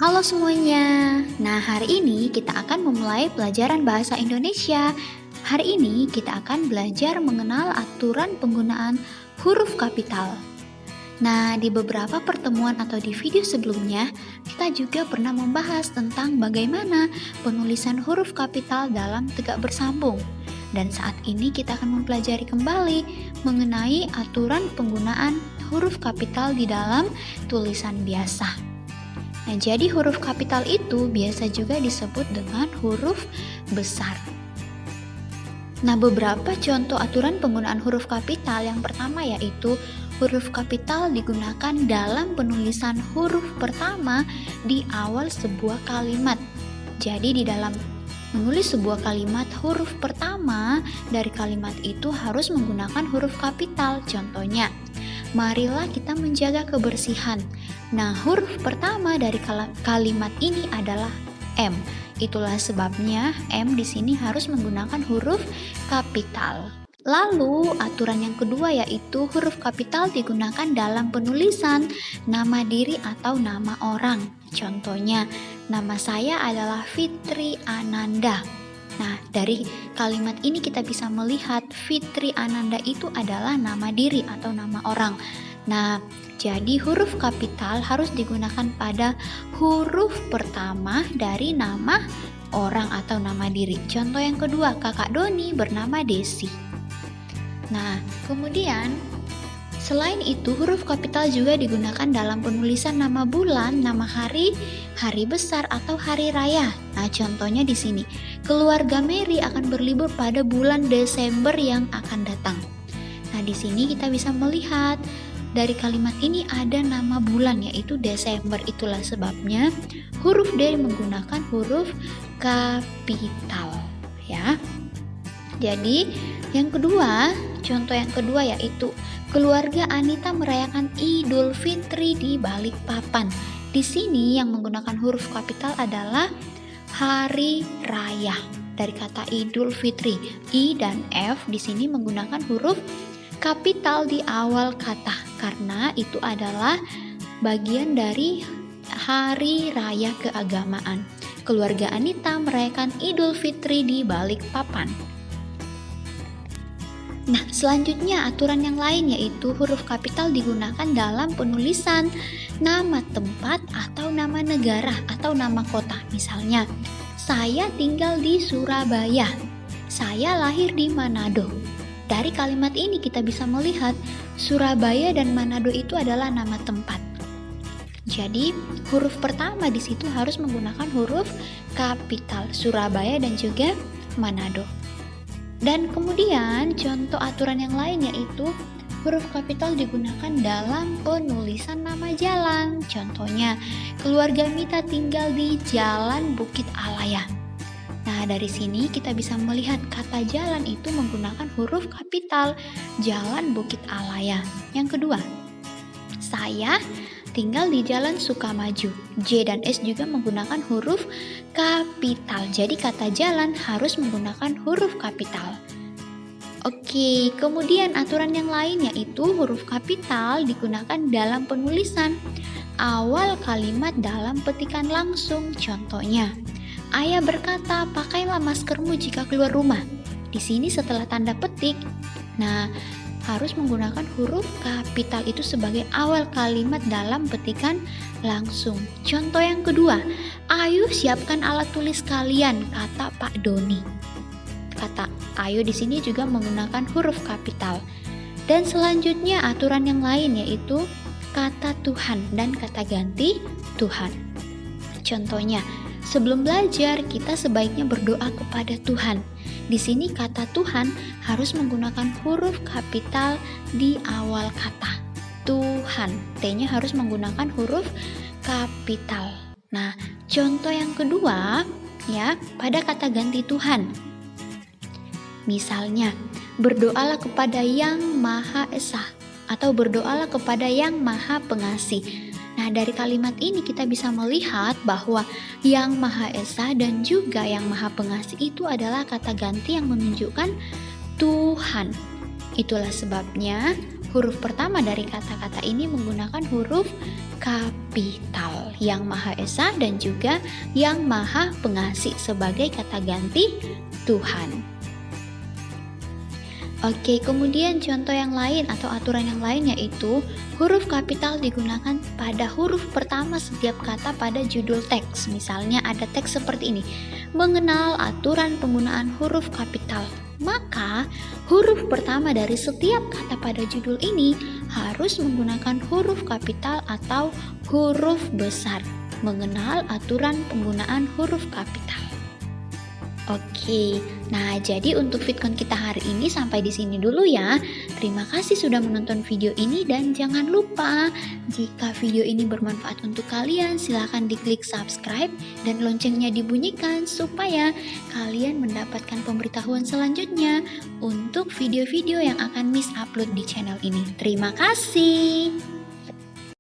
Halo semuanya. Nah, hari ini kita akan memulai pelajaran bahasa Indonesia. Hari ini kita akan belajar mengenal aturan penggunaan huruf kapital. Nah, di beberapa pertemuan atau di video sebelumnya, kita juga pernah membahas tentang bagaimana penulisan huruf kapital dalam tegak bersambung. Dan saat ini kita akan mempelajari kembali mengenai aturan penggunaan huruf kapital di dalam tulisan biasa. Nah, jadi huruf kapital itu biasa juga disebut dengan huruf besar. Nah, beberapa contoh aturan penggunaan huruf kapital yang pertama yaitu huruf kapital digunakan dalam penulisan huruf pertama di awal sebuah kalimat. Jadi di dalam menulis sebuah kalimat, huruf pertama dari kalimat itu harus menggunakan huruf kapital. Contohnya, marilah kita menjaga kebersihan. Nah, huruf pertama dari kalimat ini adalah M. Itulah sebabnya M di sini harus menggunakan huruf kapital. Lalu, aturan yang kedua yaitu huruf kapital digunakan dalam penulisan nama diri atau nama orang. Contohnya, nama saya adalah Fitri Ananda. Nah, dari kalimat ini kita bisa melihat Fitri Ananda itu adalah nama diri atau nama orang. Nah, jadi huruf kapital harus digunakan pada huruf pertama dari nama orang atau nama diri. Contoh yang kedua, kakak Doni bernama Desi. Nah, kemudian selain itu huruf kapital juga digunakan dalam penulisan nama bulan, nama hari, hari besar atau hari raya. Nah, contohnya di sini, keluarga Mary akan berlibur pada bulan Desember yang akan datang. Nah, di sini kita bisa melihat dari kalimat ini ada nama bulan yaitu Desember. Itulah sebabnya huruf D menggunakan huruf kapital, ya. Jadi, yang kedua, contoh yang kedua yaitu keluarga Anita merayakan Idul Fitri di Balikpapan. Di sini yang menggunakan huruf kapital adalah hari raya. Dari kata Idul Fitri, I dan F di sini menggunakan huruf kapital di awal kata karena itu adalah bagian dari hari raya keagamaan. Keluarga Anita merayakan Idul Fitri di Balikpapan. Nah, selanjutnya aturan yang lain yaitu huruf kapital digunakan dalam penulisan nama tempat atau nama negara atau nama kota. Misalnya, saya tinggal di Surabaya. Saya lahir di Manado. Dari kalimat ini kita bisa melihat Surabaya dan Manado itu adalah nama tempat. Jadi, huruf pertama di situ harus menggunakan huruf kapital Surabaya dan juga Manado. Dan kemudian contoh aturan yang lain yaitu huruf kapital digunakan dalam penulisan nama jalan. Contohnya, keluarga Mita tinggal di Jalan Bukit Alaya. Nah, dari sini kita bisa melihat kata jalan itu menggunakan huruf kapital Jalan Bukit Alaya. Yang kedua, saya tinggal di Jalan Sukamaju. J dan S juga menggunakan huruf kapital. Jadi kata jalan harus menggunakan huruf kapital. Oke, kemudian aturan yang lain yaitu huruf kapital digunakan dalam penulisan awal kalimat dalam petikan langsung. Contohnya, ayah berkata, pakailah maskermu jika keluar rumah. Di sini setelah tanda petik, nah harus menggunakan huruf kapital itu sebagai awal kalimat dalam petikan langsung. Contoh yang kedua, ayo siapkan alat tulis kalian, kata Pak Doni. Kata ayo di sini juga menggunakan huruf kapital. Dan selanjutnya aturan yang lain yaitu kata Tuhan dan kata ganti Tuhan. Contohnya, sebelum belajar, kita sebaiknya berdoa kepada Tuhan. Di sini kata Tuhan harus menggunakan huruf kapital di awal kata. Tuhan, T-nya harus menggunakan huruf kapital. Nah, contoh yang kedua, ya, pada kata ganti Tuhan. Misalnya, berdoalah kepada Yang Maha Esa atau berdoalah kepada Yang Maha Pengasih. Nah, dari kalimat ini kita bisa melihat bahwa Yang Maha Esa dan juga Yang Maha Pengasih itu adalah kata ganti yang menunjukkan Tuhan. Itulah sebabnya Huruf pertama dari kata-kata ini menggunakan huruf kapital yang Maha Esa dan juga yang Maha Pengasih sebagai kata ganti Tuhan. Oke, kemudian contoh yang lain atau aturan yang lain yaitu huruf kapital digunakan pada huruf pertama setiap kata pada judul teks. Misalnya ada teks seperti ini, mengenal aturan penggunaan huruf kapital. Maka huruf pertama dari setiap kata pada judul ini harus menggunakan huruf kapital atau huruf besar. Mengenal aturan penggunaan huruf kapital. Oke, nah jadi untuk VidCon kita hari ini sampai di sini dulu ya. Terima kasih sudah menonton video ini dan jangan lupa jika video ini bermanfaat untuk kalian silahkan diklik subscribe dan loncengnya dibunyikan supaya kalian mendapatkan pemberitahuan selanjutnya untuk video-video yang akan Miss upload di channel ini. Terima kasih.